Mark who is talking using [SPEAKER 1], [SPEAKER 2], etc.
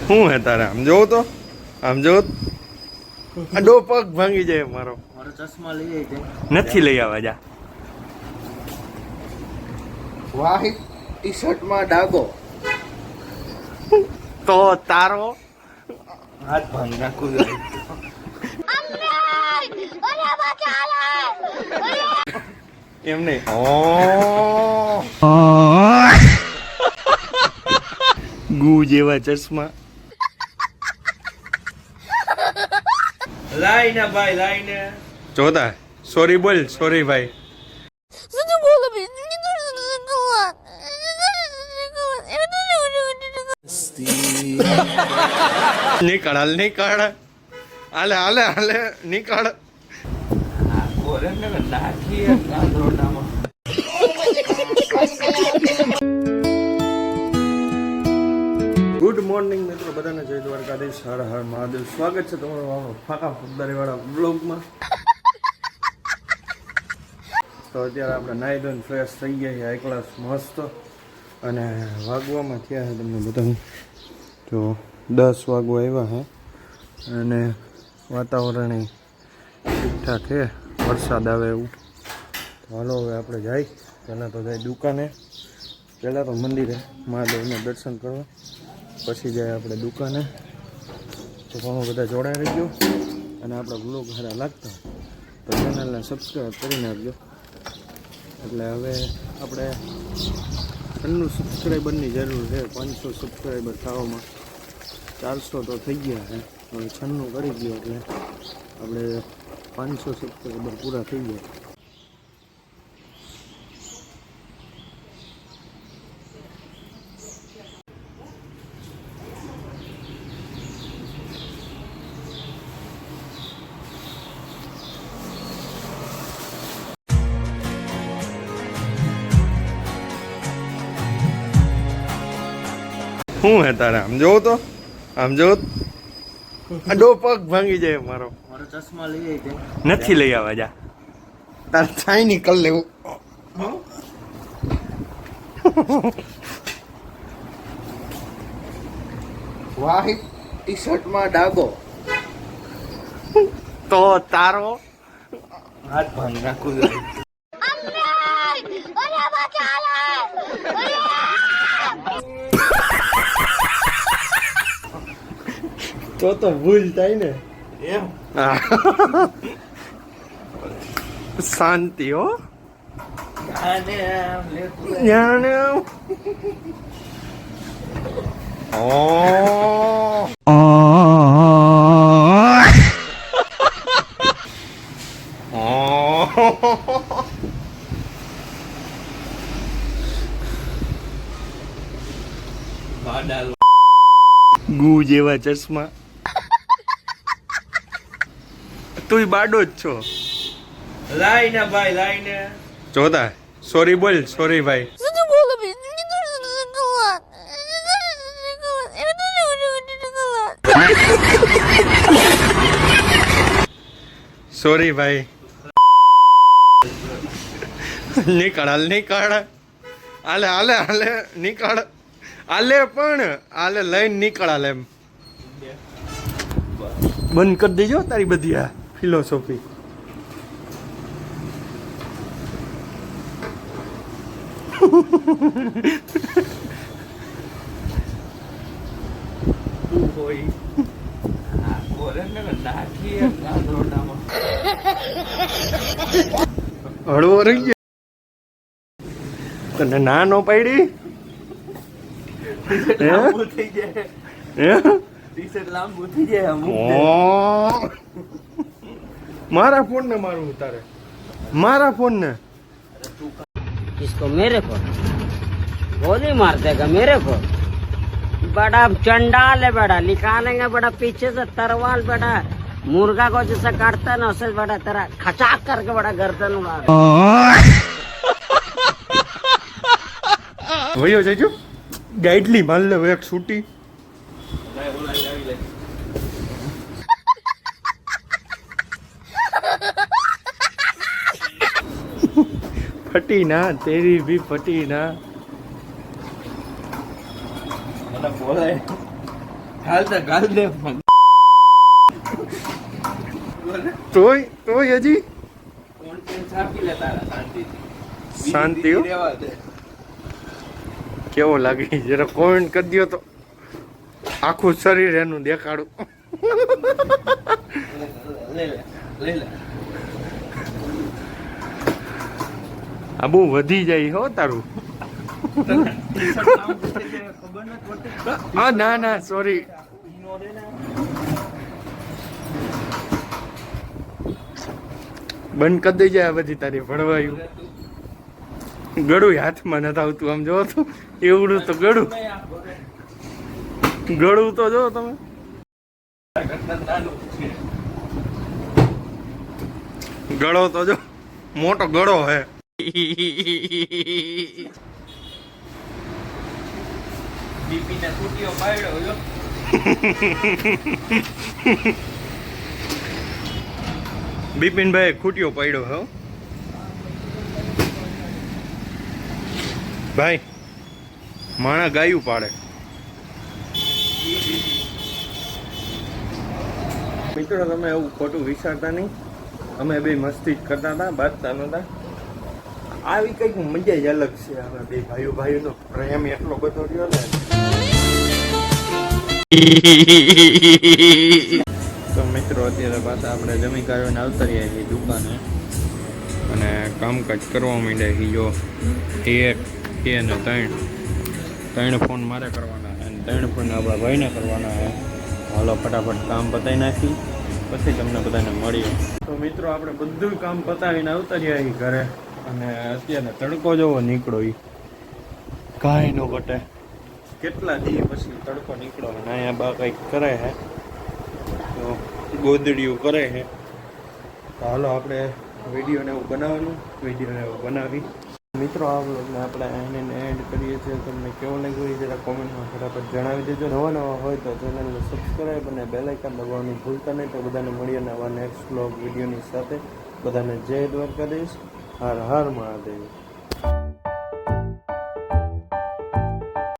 [SPEAKER 1] શું હે તારે આમ જોવો તો આમ જોવો આ ડો પગ ભાંગી જાય મારો
[SPEAKER 2] ચશ્મા લઈ જાય
[SPEAKER 1] નથી લઈ આવવા જા
[SPEAKER 2] વ્હાઈટ ટી શર્ટ માં ડાગો
[SPEAKER 1] તો તારો
[SPEAKER 2] હાથ ભાંગી નાખું
[SPEAKER 1] એમ નહીં ગુ જેવા ચશ્મા
[SPEAKER 2] લાઈને ભાઈ લાઈને
[SPEAKER 1] જોતા સોરી બોલ સોરી ભાઈ નીકળ હાલ નીકળ હાલે હાલે હાલે નીકળ ગુડ મોર્નિંગ મિત્રો બધાને જય દ્વારકાધીશ હર હર મહાદેવ સ્વાગત છે તમારું ફાકા ફુદ્દારી વાળા બ્લોગમાં તો અત્યારે આપણે નાહી ધોઈને ફ્રેશ થઈ ગયા છીએ હાઈ ક્લાસ મસ્ત અને વાગવામાં થયા છે તમને બધાને તો 10 વાગવા આવ્યા છે અને વાતાવરણ ઠીકઠાક છે વરસાદ આવે એવું તો હાલો હવે આપણે જાય પહેલાં તો જાય દુકાને પહેલાં તો મંદિરે મહાદેવને દર્શન કરવા પછી જાય આપણે દુકાને તો ઘણું બધા જોડાઈ રહીજો અને આપણા બ્લોગ સારા લાગતા તો ચેનલને સબસ્ક્રાઈબ કરી નાખજો એટલે હવે આપણે 96 સબસ્ક્રાઈબરની જરૂર છે 500 સબસ્ક્રાઈબર થવામાં 400 તો થઈ ગયા છે હવે 96 કરી ગયો એટલે આપણે 500 સબસ્ક્રાઈબર પૂરા થઈ ગયા શું હે તારે આમ જોવો તો આમ જોવો આ ડો પગ ભાંગી જાય મારો
[SPEAKER 2] ચશ્મા લઈ જાય
[SPEAKER 1] નથી લઈ આવવા જા તાર છાઈ નીકળ લેવું
[SPEAKER 2] વ્હાઈટ ટી શર્ટ માં ડાગો
[SPEAKER 1] તો તારો
[SPEAKER 2] હાથ ભાંગી નાખું
[SPEAKER 1] તો ભૂલ થાય ને
[SPEAKER 2] એમ
[SPEAKER 1] શાંતિ હો ગુ જેવા ચશ્મા તું બાડો જ છો
[SPEAKER 2] લાઈને ભાઈ લાઈને
[SPEAKER 1] જોતા સોરી બોલ સોરી ભાઈ સોરી ભાઈ નીકળ હાલ નીકળ હાલે હાલે હાલે નીકળ હાલે પણ હાલે લઈને નીકળ હાલે એમ બંધ કરી દેજો તારી બધી આ ફિલોસોફી હળવો રહી ગયો તને ના નો પાડી
[SPEAKER 2] લાંબુ થઈ જાય ટી-શર્ટ લાંબુ થઈ જાય
[SPEAKER 1] મારા ફોન ને મારું ઉતારે મારા ફોન ने
[SPEAKER 3] इसको मेरे को वो नहीं मार देगा मेरे को बड़ा चंडाल है बड़ा निकालेंगे बड़ा पीछे से तरवाल बड़ा मुर्गा को जैसा काटता है ना उससे बड़ा तेरा खचाक करके बड़ा गर्दन उड़ा
[SPEAKER 1] वही हो जाए गाइडली मान लो एक छूटी फटी ना तेरी भी फटी ना
[SPEAKER 2] મને બોલે હાલતા ગાલ દે
[SPEAKER 1] તોય હજી
[SPEAKER 2] કોન્ટેન્ટ આપી લે તારા શાંતિથી
[SPEAKER 1] શાંતિ હો.
[SPEAKER 2] રહેવા દે
[SPEAKER 1] કેવો લાગે જરા કોમેન્ટ કરી દો તો આખું શરીર એનું દેખાડું.
[SPEAKER 2] લે લે લે લે
[SPEAKER 1] આ બહુ વધી જાય હો તારું.
[SPEAKER 2] ખબર નથી પડતી
[SPEAKER 1] હા ના ના સોરી. બંધ કરી દઈ જાય આ બધી તારી ભણવાયું. ગળું હાથમાં નથી આવતું આમ જો તો એવડું તો ગળું તો જો તમે. ગળો તો જો મોટો ગળો હે.
[SPEAKER 2] બીપી ને કુટીઓ પાડ્યો જો
[SPEAKER 1] બિપિનભાઈ ખૂટ્યો પડ્યો હો ભાઈ. માણા ગાયું પાડે. મિત્રો તમે એવું ખોટું વિચારતા નહીં. અમે બે મસ્તી જ કરતા હતા, બાજતા નતા. આવી કઈક મજા જ અલગ છે. અમે બે ભાઈઓનો પ્રેમ એટલો બધો રહ્યો ને. તો મિત્રો અત્યારે પાછા આપણે જમી કાઢીને આવતા રહ્યા છીએ દુકાને અને કામકાજ કરવા માંડ્યા છીએ. જો 1 2 અને 3 ફોન મારે કરવાના છે અને 3 ફોન આપણા ભાઈને કરવાના છે. હાલો ફટાફટ કામ પતાવી નાખી પછી તમને બધાને મળીએ. તો મિત્રો આપણે બધું કામ પતાવીને આવતા રહ્યા છીએ ઘરે અને અત્યારે તડકો જેવો નીકળો એ કાંઈ નો ઘટે. કેટલા દી પછી તડકો નીકળો અને અહીંયા બા કંઈક કરે છે તો ગોદડીયું કરે છે. તો હાલો આપણે વિડીયોને એવું બનાવવાનું, વિડીયોને એવું બનાવી. મિત્રો આ બ્લોગને આપણે એને એડ કરીએ છીએ. તમને કેવો લાગ્યો એ જરા કોમેન્ટમાં ફટાફટ જણાવી દેજો. નવા હોય તો ચેનલને સબસ્ક્રાઈબ અને બેલ આઇકન દબાવવાનું ભૂલતા નહીં. તો બધાને મળીએ નવા નેક્સ્ટ બ્લોગ વિડીયોની સાથે. બધાને જય દ્વારકાધીશ. હર હર મહાદેવ.